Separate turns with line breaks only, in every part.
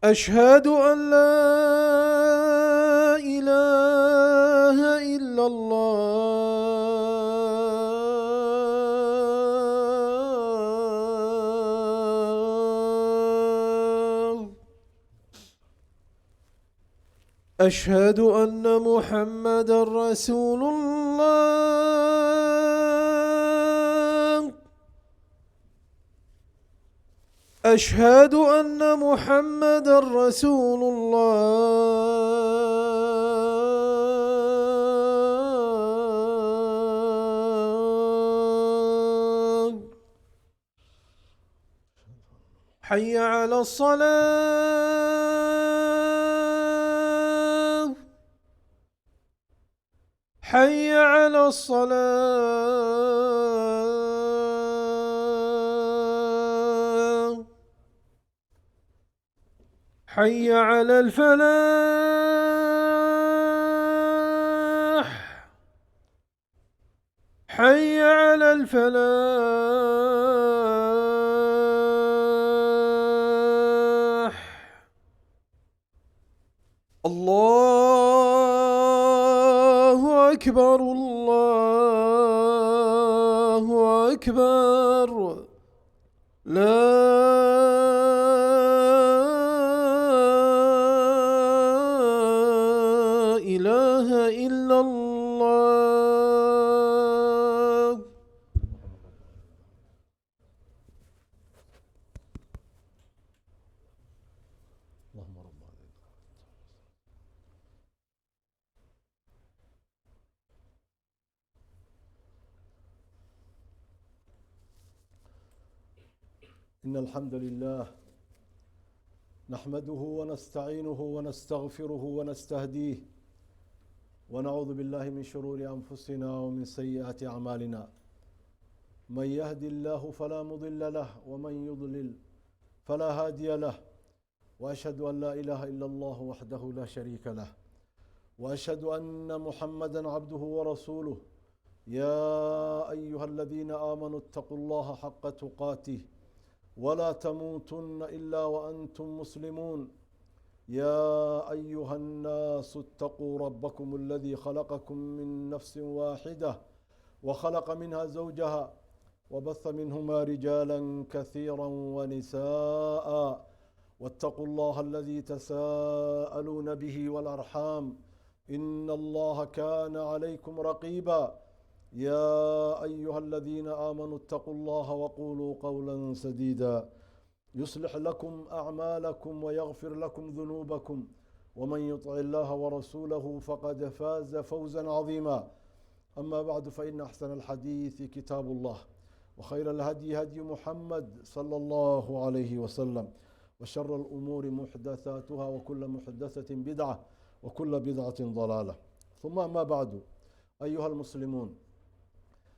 أشهد أن لا إله إلا الله. أشهد أن محمدا رسول الله. أشهد أن محمدا رسول الله. حي على الصلاة. حي على الصلاة. حي على الفلاح. حي على الفلاح. الله أكبر الله أكبر. لا إله إلا الله.
اللهم رب العالمين. إن الحمد لله نحمده ونستعينه ونستغفره ونستهديه ونعوذ بالله من شرور أنفسنا ومن سيئات أعمالنا. من يهدي الله فلا مضل له ومن يضلل فلا هادي له، وأشهد أن لا إله إلا الله وحده لا شريك له، وأشهد أن محمدا عبده ورسوله. يا أيها الذين آمنوا اتقوا الله حق تقاته ولا تموتن إلا وأنتم مسلمون. يا أيها الناس اتقوا ربكم الذي خلقكم من نفس واحدة وخلق منها زوجها وبث منهما رجالا كثيرا ونساء، واتقوا الله الذي تساءلون به والأرحام إن الله كان عليكم رقيبا. يا أيها الذين آمنوا اتقوا الله وقولوا قولا سديدا يصلح لكم أعمالكم ويغفر لكم ذنوبكم، ومن يطع الله ورسوله فقد فاز فوزا عظيما. أما بعد، فإن أحسن الحديث كتاب الله، وخير الهدي هدي محمد صلى الله عليه وسلم، وشر الأمور محدثاتها، وكل محدثة بدعة، وكل بدعة ضلالة. ثم أما بعد، أيها المسلمون،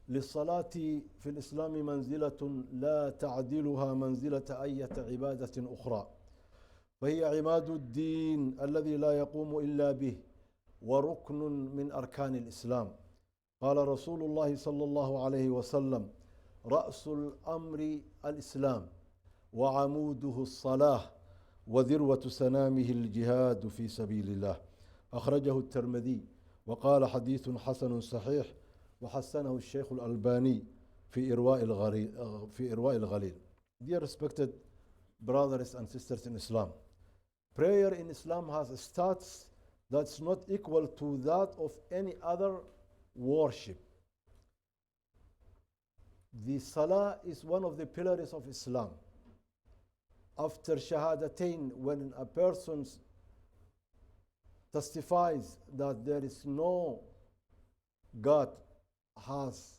للصلاة في الإسلام منزلة لا تعدلها منزلة أية عبادة أخرى، فهي عماد الدين الذي لا يقوم إلا به، وركن من أركان الإسلام. قال رسول الله صلى الله عليه وسلم: رأس الأمر الإسلام، وعموده الصلاة، وذروة سنامه الجهاد في سبيل الله. أخرجه الترمذي وقال حديث حسن صحيح، وحسنه الشيخ الألباني في إرواء الغليل. Dear respected brothers and sisters in Islam, prayer in Islam has a status that's not equal to that of any other worship. The Salah is one of the pillars of Islam. After Shahadatain, when a person testifies that there is no God has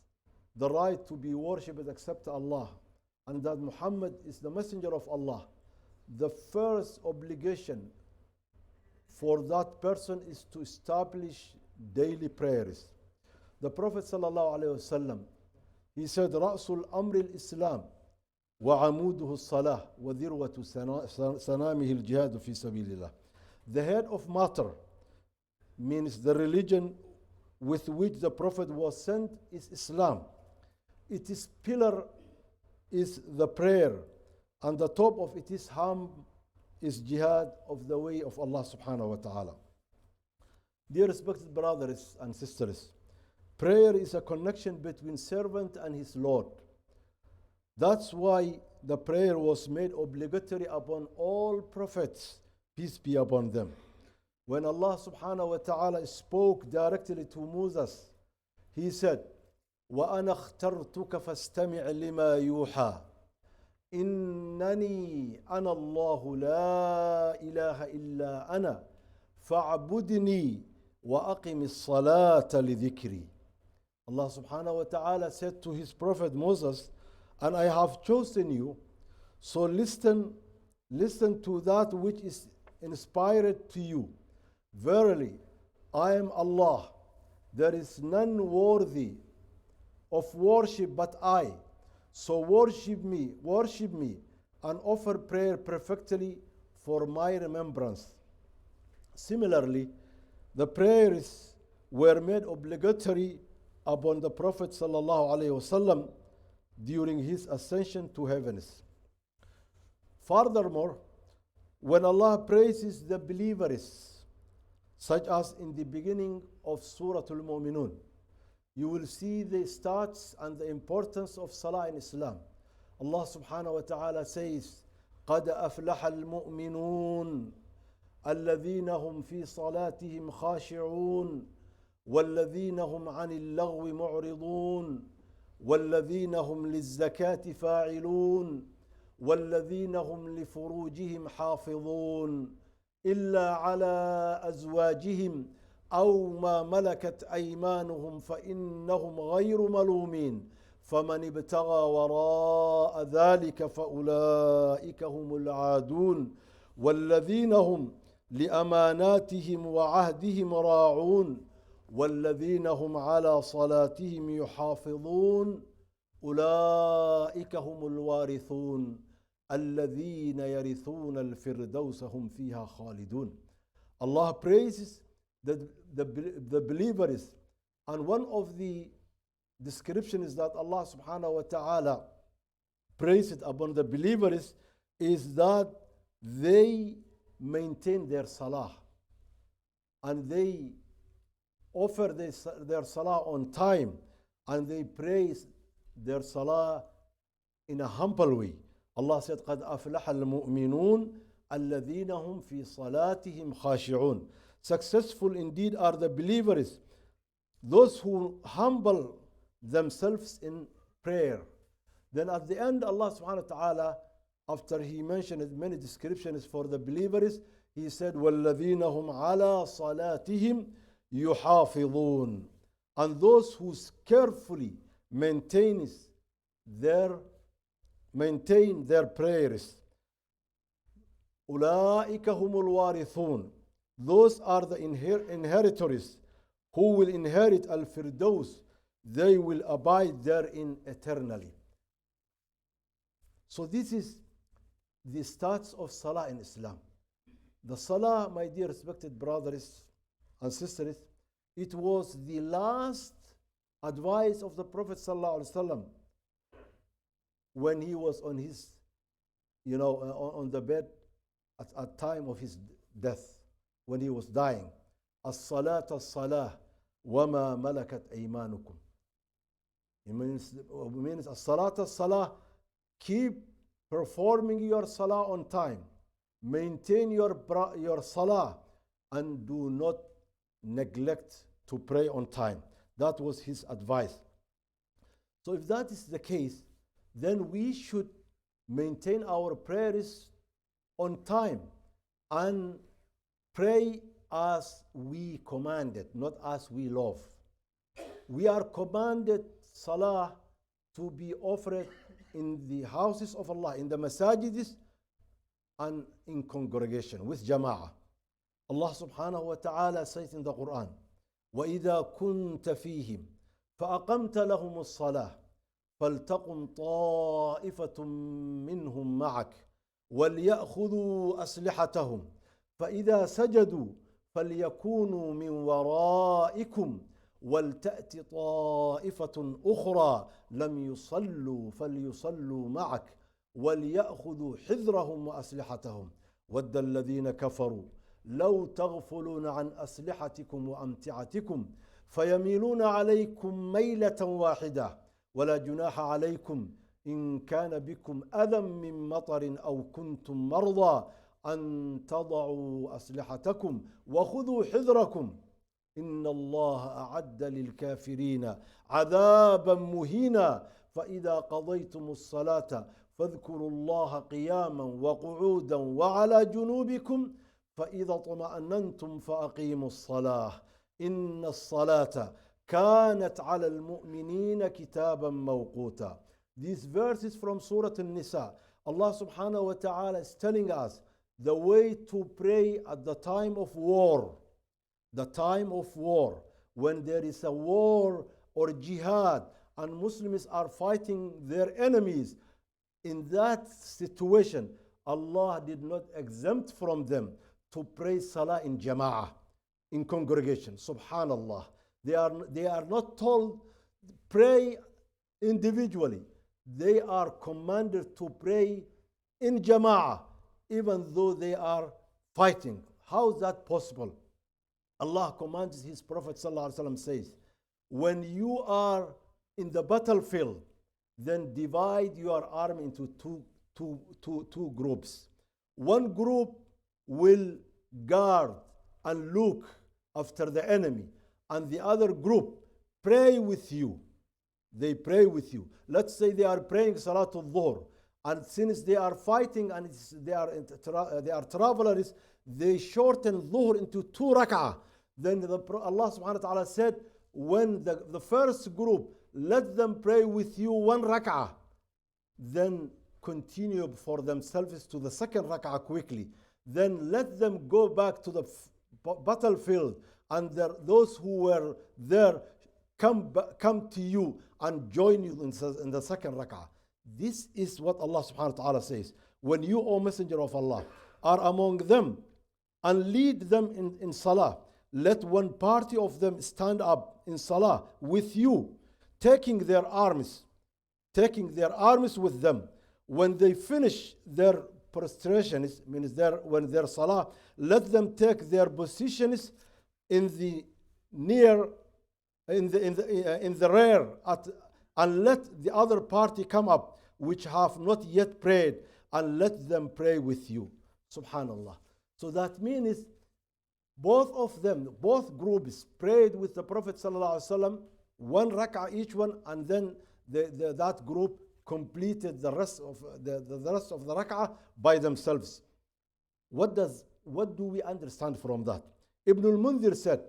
the right to be worshipped except Allah, and that Muhammad is the messenger of Allah, the first obligation for that person is to establish daily prayers. The Prophet ﷺ, he said, رأس الأمر الإسلام وعموده الصلاة وذروة سنامه الجهاد في سبيل الله. The head of matter means the religion with which the Prophet was sent is Islam. Its pillar is the prayer, and the top of it is is jihad of the way of Allah subhanahu wa ta'ala. Dear respected brothers and sisters, prayer is a connection between servant and his Lord. That's why the prayer was made obligatory upon all prophets, peace be upon them. When Allah subhanahu wa ta'ala spoke directly to Moses, he said, وَأَنَا اخْتَرْتُكَ فَاسْتَمِعْ لِمَا يُوحَى إِنَّنِي أَنَا اللَّهُ لَا إِلَهَ إِلَّا أَنَا فَاعْبُدْنِي وَأَقِمِ الصَّلَاةَ لِذِكْرِي. Allah subhanahu wa ta'ala said to his prophet Moses, and I have chosen you, so listen to that which is inspired to you. Verily, I am Allah. There is none worthy of worship but I. So worship me, and offer prayer perfectly for my remembrance. Similarly, the prayers were made obligatory upon the Prophet sallallahu alaihi wasallam during his ascension to heavens. Furthermore, when Allah praises the believers, such as in the beginning of Surah Al-Mu'minun, you will see the stats and the importance of Salah in Islam. Allah subhanahu wa ta'ala says, قَدْ أَفْلَحَ الْمُؤْمِنُونَ الَّذِينَ هُمْ فِي صَلَاتِهِمْ خَاشِعُونَ وَالَّذِينَ هُمْ عَنِ اللَّغْوِ مُعْرِضُونَ وَالَّذِينَ هُمْ لِلزَّكَاةِ فَاعِلُونَ وَالَّذِينَ هُمْ لِفُرُوجِهِمْ حَافِظُونَ إِلَّا عَلَى أَزْوَاجِهِمْ أَوْ مَا مَلَكَتْ أَيْمَانُهُمْ فَإِنَّهُمْ غَيْرُ مَلُومِينَ فَمَنِ ابْتَغَى وَرَاءَ ذَلِكَ فَأُولَئِكَ هُمُ الْعَادُونَ وَالَّذِينَ هُمْ لِأَمَانَاتِهِمْ وَعَهْدِهِمْ رَاعُونَ وَالَّذِينَ هُمْ عَلَى صَلَاتِهِمْ يُحَافِظُونَ أُولَئِكَ هُمُ الْوَارِثُونَ الَّذِينَ يَرِثُونَ الْفِرْدَوْسَ هُمْ فِيهَا خَالِدُونَ. Allah praises the believers, and one of the descriptions that Allah subhanahu wa ta'ala praised upon the believers is that they maintain their salah and they offer their salah on time, and they praise their salah in a humble way. Allah said, قَدْ أَفْلَحَ الْمُؤْمِنُونَ الَّذِينَ هُمْ فِي صَلَاتِهِمْ خَاشِعُونَ. Successful indeed are the believers, those who humble themselves in prayer. Then at the end, Allah subhanahu wa ta'ala, after he mentioned many descriptions for the believers, he said, وَالَّذِينَ هُمْ عَلَى صَلَاتِهِمْ يُحَافِظُونَ. And those who carefully maintain their prayers. أُولَٰئِكَ هُمُ الْوَارِثُونَ. Those are the inheritors who will inherit Al-Firdaus. They will abide therein eternally. So this is the stats of Salah in Islam. The Salah, my dear respected brothers and sisters, it was the last advice of the Prophet ﷺ when he was on his, on the bed at time of his death, when he was dying. As-salat as-salah wa ma malakat aymanukum. It means as-salat as-salah, keep performing your salah on time. Maintain your salah and do not neglect to pray on time. That was his advice. So if that is the case, then we should maintain our prayers on time and pray as we commanded, not as we love. We are commanded salah to be offered in the houses of Allah, in the masajidis, and in congregation with jama'ah. Allah subhanahu wa ta'ala says in the Quran, وَإِذَا كُنْتَ فِيهِمْ فَأَقَمْتَ لَهُمُ الصَّلَاةِ فَلْتَقُمْ طَائِفَةٌ مِّنْهُمْ مَعَكَ وَلْيَأْخُذُوا أَسْلِحَتَهُمْ فَإِذَا سَجَدُوا فَلْيَكُونُوا مِنْ وَرَائِكُمْ وَلْتَأْتِ طَائِفَةٌ أُخْرَى لَمْ يُصَلُّوا فَلْيُصَلُّوا مَعَكَ وَلْيَأْخُذُوا حِذْرَهُمْ وَأَسْلِحَتَهُمْ ود الذين كفروا لو تغفلون عن أسلحتكم وأمتعتكم فيميلون عليكم ميلة واحدة ولا جناح عليكم إن كان بكم أذى من مطر أو كنتم مرضى أن تضعوا أسلحتكم وخذوا حذركم إن الله أعد للكافرين عذابا مهينا فإذا قضيتم الصلاة فاذكروا الله قياما وقعودا وعلى جنوبكم فإذا اطمأننتم فأقيموا الصلاة إن الصلاة كانت على المؤمنين كتابا موقوتا. These verses from Surah An-Nisa, Allah subhanahu wa ta'ala is telling us the way to pray at the time of war. The time of war, when there is a war or jihad and Muslims are fighting their enemies, in that situation, Allah did not exempt from them to pray salah in jama'ah, in congregation. Subhanallah. They are not told pray individually. They are commanded to pray in jama'ah, even though they are fighting. How is that possible? Allah commands His Prophet ﷺ says, when you are in the battlefield, then divide your army into two groups. One group will guard and look after the enemy, and the other group pray with you. They pray with you. Let's say they are praying Salatul Dhuhr, and since they are fighting and they are travelers, they shorten Dhuhr into 2 rak'ah. Then Allah subhanahu wa ta'ala said, when the first group, let them pray with you 1 rak'ah, then continue for themselves to the second rak'ah quickly. Then let them go back to the battlefield, and those who were there come to you and join you in the second rak'ah. This is what Allah subhanahu wa ta'ala says. When you, O Messenger of Allah, are among them and lead them in salah, let one party of them stand up in salah with you, taking their arms with them. When they finish their prostration, means when their salah, let them take their positions in the rear, and let the other party come up, which have not yet prayed, and let them pray with you. Subhanallah. So that means both of them, both groups prayed with the Prophet ﷺ, 1 rak'ah each one, and then that group completed the rest of the rak'ah by themselves. What do we understand from that? Ibn al-Mundhir said,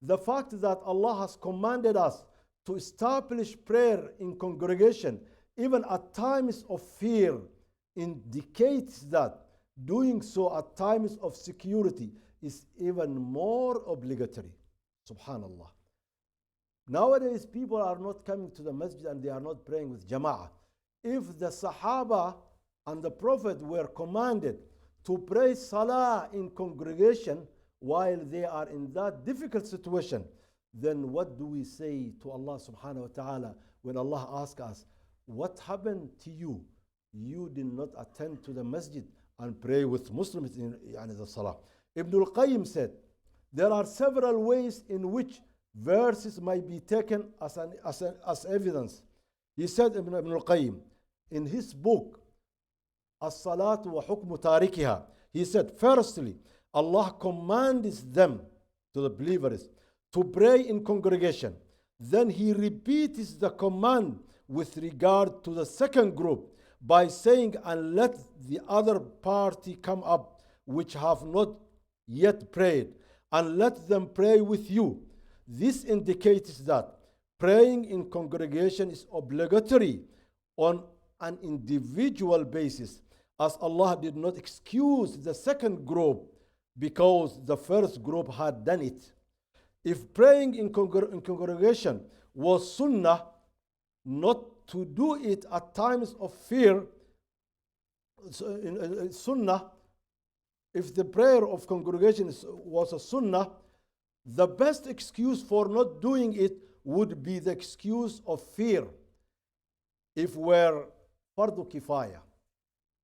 the fact that Allah has commanded us to establish prayer in congregation, even at times of fear, indicates that doing so at times of security is even more obligatory. Subhanallah. Nowadays, people are not coming to the masjid and they are not praying with jama'ah. If the Sahaba and the Prophet were commanded to pray salah in congregation while they are in that difficult situation, then what do we say to Allah subhanahu wa ta'ala when Allah asks us, what happened to you? You did not attend to the masjid and pray with Muslims in the salah. Ibn al-Qayyim said, there are several ways in which verses might be taken as evidence. He said, Ibn al-Qayyim, in his book, As-Salatu wa Hukmu Tarikiha, he said, firstly, Allah commands them, to the believers, to pray in congregation. Then He repeats the command with regard to the second group by saying, and let the other party come up which have not yet prayed, and let them pray with you. This indicates that praying in congregation is obligatory on an individual basis, as Allah did not excuse the second group because the first group had done it. If praying in congregation was sunnah, not to do it at times of fear, sunnah, if the prayer of congregation was a sunnah, the best excuse for not doing it would be the excuse of fear. If we're fardu kifaya,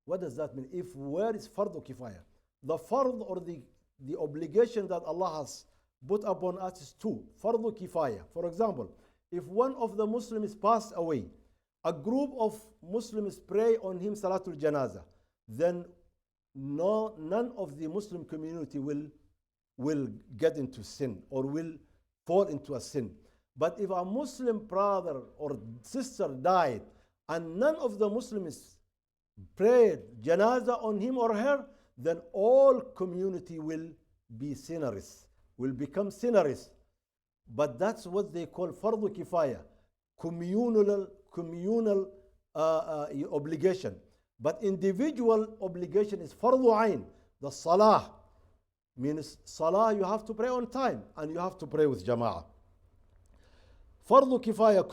what does that mean? If where is fardu kifaya? The fard or the obligation that Allah has put upon us is two. Fardu kifaya. For example, if one of the Muslims passed away, a group of Muslims pray on him Salatul Janazah, then none of the Muslim community will get into sin or will fall into a sin. But if a Muslim brother or sister died and none of the Muslims prayed janazah on him or her, then all community will be sinners, will become sinners. But that's what they call fardu kifaya, communal obligation. But individual obligation is fardu ain. The salah means salah you have to pray on time and you have to pray with jama'ah. Fardu kifaya,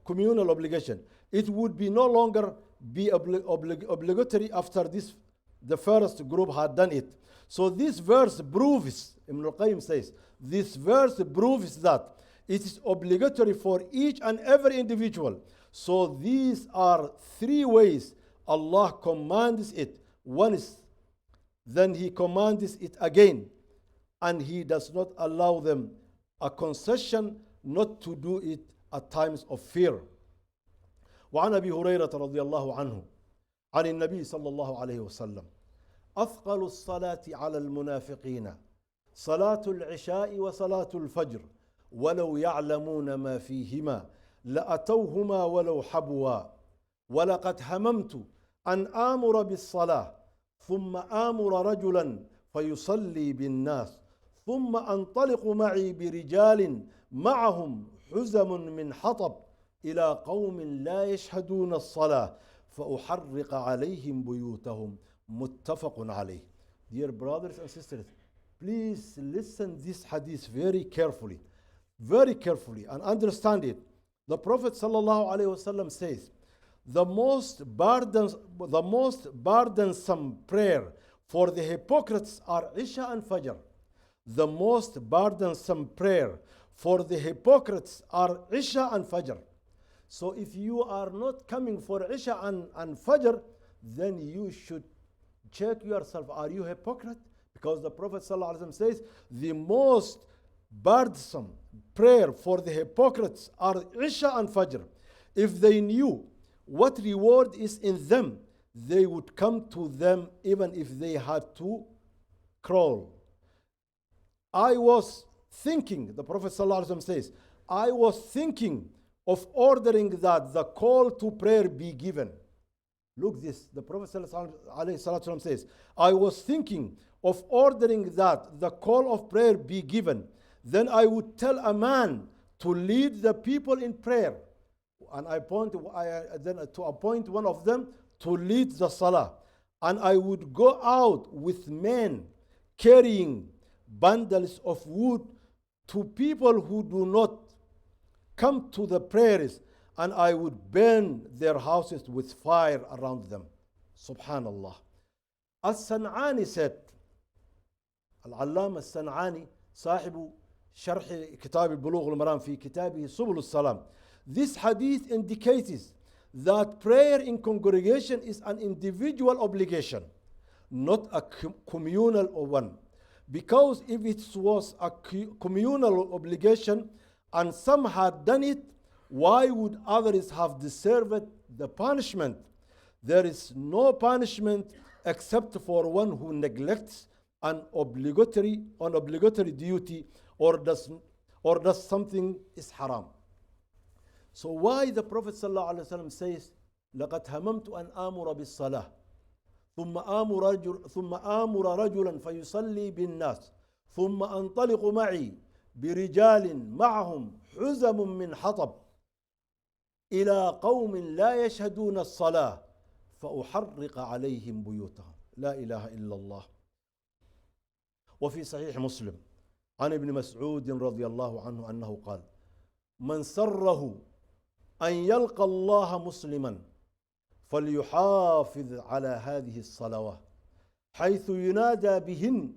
communal obligation. It would be no longer be obligatory after the first group had done it. So this verse proves, Ibn al-Qayyim says, this verse proves that it is obligatory for each and every individual. So these are three ways Allah commands it. One is, then He commands it again, and He does not allow them a concession not to do it at times of fear. وعن أبي هريرة رضي الله عنه عن النبي صلى الله عليه وسلم أثقل الصلاة على المنافقين صلاة العشاء وصلاة الفجر ولو يعلمون ما فيهما لأتوهما ولو حبوا ولقد هممت أن آمر بالصلاة ثم آمر رجلا فيصلي بالناس ثم أنطلق معي برجال معهم حزم من حطب إلى قوم لا يشهدون الصلاة فأحرق عليهم بيوتهم متفق عليه. Dear brothers and sisters, please listen this hadith very carefully and understand it. The Prophet ﷺ says, the most burdensome prayer for the hypocrites are Isha and Fajr. The most burdensome prayer for the hypocrites are Isha and Fajr. So if you are not coming for Isha and Fajr, then you should check yourself. Are you a hypocrite? Because the Prophet ﷺ says, the most burdensome prayer for the hypocrites are Isha and Fajr. If they knew what reward is in them, they would come to them even if they had to crawl. I was thinking, the Prophet ﷺ says, I was thinking of ordering that the call to prayer be given. Look this, the Prophet ﷺ says, I was thinking of ordering that the call of prayer be given. Then I would tell a man to lead the people in prayer. And then to appoint one of them to lead the salah. And I would go out with men carrying bundles of wood to people who do not come to the prayers, and I would burn their houses with fire around them. Subhanallah. As-San'ani said, Al-Allama As-San'ani, صاحب شرح كتاب بلوغ المرام في كتابه سبل السلام. This hadith indicates that prayer in congregation is an individual obligation, not a communal one. Because if it was a communal obligation and some had done it, why would others have deserved the punishment? There is no punishment except for one who neglects an obligatory duty or does something is haram. So why the Prophet ﷺ says, لَقَدْ هَمَمْتُ أَنْ آمُرَ بِالصَّلَاةِ ثم آمر رجلا فيصلي بالناس ثم أنطلق معي برجال معهم حزم من حطب إلى قوم لا يشهدون الصلاة فأحرق عليهم بيوتهم. لا إله إلا الله. وفي صحيح مسلم عن ابن مسعود رضي الله عنه أنه قال: من سره أن يلقى الله مسلما فليحافظ على هذه الصلوات حيث ينادى بهن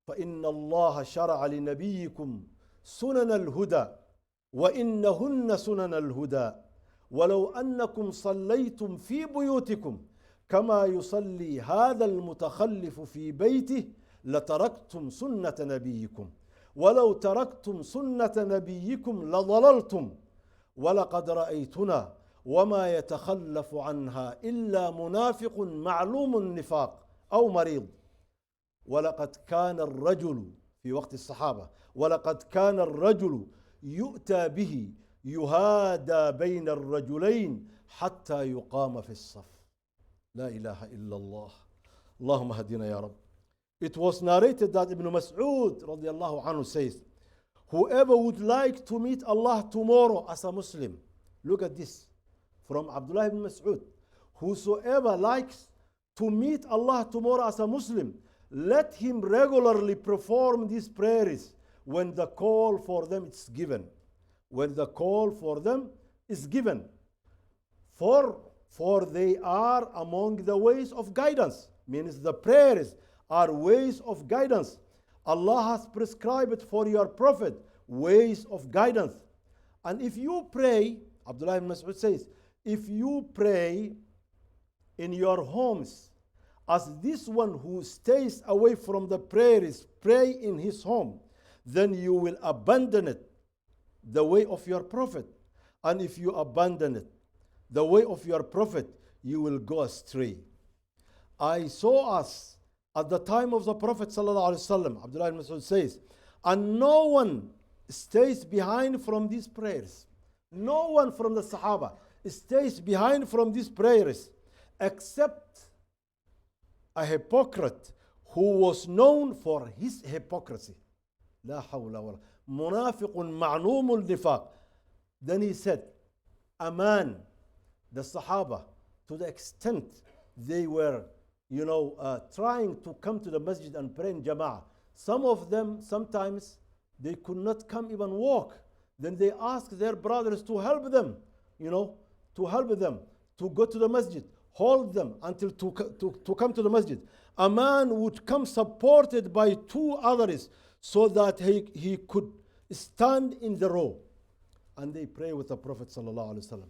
فإن الله شرع لنبيكم سنن الهدى وإنهن سنن الهدى ولو أنكم صليتم في بيوتكم كما يصلي هذا المتخلف في بيته لتركتم سنة نبيكم ولو تركتم سنة نبيكم لضللتم ولقد رأيتنا وما يتخلف عنها إلا منافق معلوم النفاق أو مريض. ولقد كان الرجل في وقت الصحابة ولقد كان الرجل يؤتى به يهادى بين الرجلين حتى يقام في الصف. لا إله إلا الله. اللهم هدنا يا رب. It was narrated that Ibn Mas'ud radiallahu anhu says, whoever would like to meet Allah tomorrow as a Muslim, look at this from Abdullah ibn Mas'ud, whosoever likes to meet Allah tomorrow as a Muslim, let him regularly perform these prayers when the call for them is given. When the call for them is given. For they are among the ways of guidance. Means the prayers are ways of guidance. Allah has prescribed for your prophet ways of guidance. And if you pray, Abdullah ibn Mas'ud says, if you pray in your homes, as this one who stays away from the prayers pray in his home, then you will abandon it, the way of your prophet. And if you abandon it, the way of your prophet, you will go astray. I saw us at the time of the Prophet ﷺ, Abdullah ibn Mas'ud says, and no one stays behind from these prayers. No one from the Sahaba stays behind from these prayers except a hypocrite who was known for his hypocrisy. لا حول ولا منافق معلوم النفاق. Then he said, a man, the Sahaba, to the extent they were trying to come to the masjid and pray in Jama'ah. Some of them, sometimes, they could not come even walk. Then they asked their brothers to help them, to help them to go to the masjid, hold them until to come to the masjid. A man would come supported by two others so that he could stand in the row. And they pray with the Prophet sallallahu alaihi wasallam.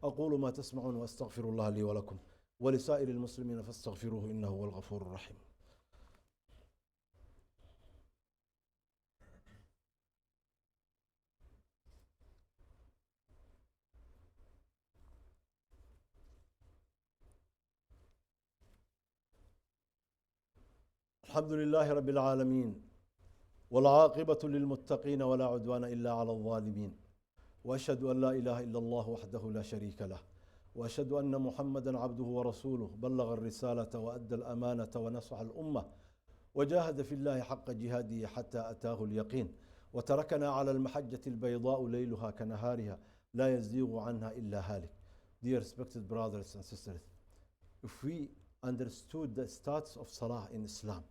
أقول ما تسمعون وأستغفر الله لي ولكم ولسائر المسلمين فاستغفروه إنه هو الغفور الرحيم. الحمد لله رب العالمين والعاقبة للمتقين ولا عدوان إلا على الظالمين وأشهد أن لا إله إلا الله وحده لا شريك له وأشهد أن محمدا عبده ورسوله بلغ الرسالة وأدى الأمانة ونصح الأمة وجاهد في الله حق جهاده حتى أتاه اليقين وتركنا على المحجة البيضاء ليلها كنهارها لا يزيغ عنها إلا هالك. Dear respected brothers and sisters, if we understood the status of Salah in Islam,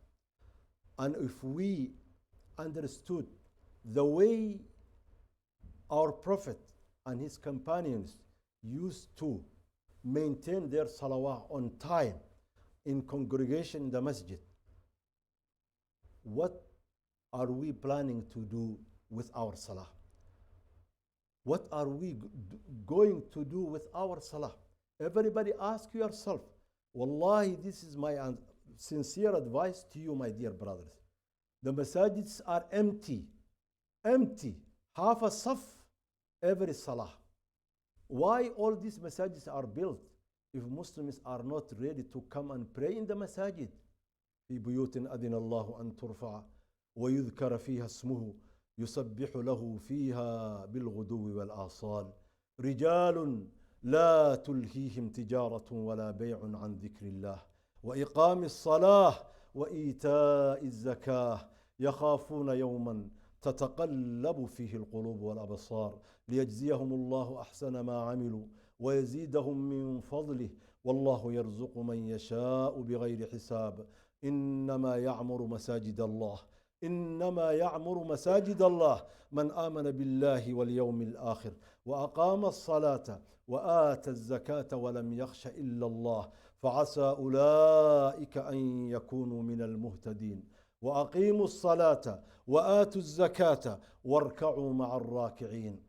and if we understood the way our Prophet and his companions used to maintain their salawah on time in congregation in the masjid, what are we planning to do with our salah? What are we going to do with our salah? Everybody ask yourself. Wallahi, this is my sincere advice to you, my dear brothers. The masajids are empty. Half a saf every salah. Why all these masajids are built if Muslims are not ready to come and pray in the masajid? في بيوت أذن الله أن ترفع ويذكر فيها اسمه يسبح له فيها بالغدو والآصال رجال لا تلهيهم تجارة ولا بيع عن ذكر الله وإقام الصلاة وإيتاء الزكاة يخافون يوما تتقلب فيه القلوب والأبصار ليجزيهم الله أحسن ما عملوا ويزيدهم من فضله والله يرزق من يشاء بغير حساب. إنما يعمر مساجد الله من آمن بالله واليوم الآخر وأقام الصلاة وآتى الزكاة ولم يخش إلا الله فعسى أولئك أن يكونوا من المهتدين. وأقيموا الصلاة وآتوا الزكاة واركعوا مع الراكعين.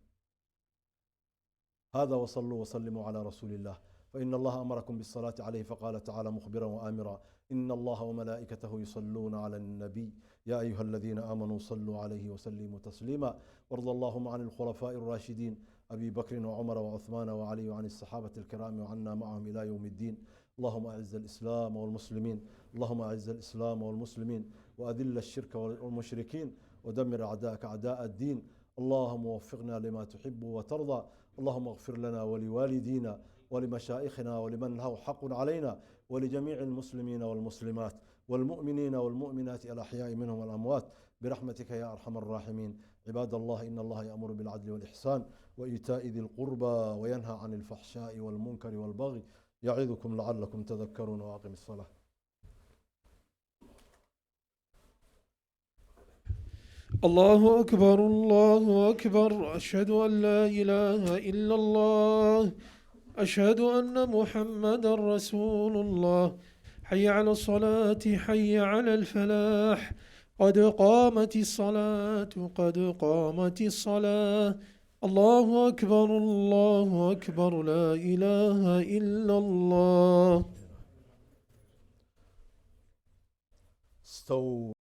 هذا وصلوا وسلموا على رسول الله فإن الله أمركم بالصلاة عليه فقال تعالى مخبرا وآمرا إن الله وملائكته يصلون على النبي يا أيها الذين آمنوا صلوا عليه وسلموا تسليما. وارض اللهم عن الخلفاء الراشدين أبي بكر وعمر وعثمان وعلي وعن الصحابة الكرام وعنا معهم إلى يوم الدين. اللهم أعز الإسلام والمسلمين، اللهم أعز الإسلام والمسلمين وأذل الشرك والمشركين ودمر أعداءك أعداء الدين. اللهم وفقنا لما تحب وترضى. اللهم اغفر لنا ولوالدينا ولمشائخنا ولمن له حق علينا ولجميع المسلمين والمسلمات والمؤمنين والمؤمنات الأحياء منهم والأموات برحمتك يا أرحم الراحمين. عباد الله إن الله يأمر بالعدل والإحسان وإيتاء ذي القربى وينهى عن الفحشاء والمنكر والبغي يعظكم لعلكم تذكرون. وأقم الصلاة.
الله أكبر الله أكبر، أشهد أن لا إله إلا الله، أشهد أن محمدا رسول الله. حي على الصلاة، حي على الفلاح، قد قامت الصلاة قد قامت الصلاة. الله أكبر الله أكبر، لا إله إلا الله.
استووا.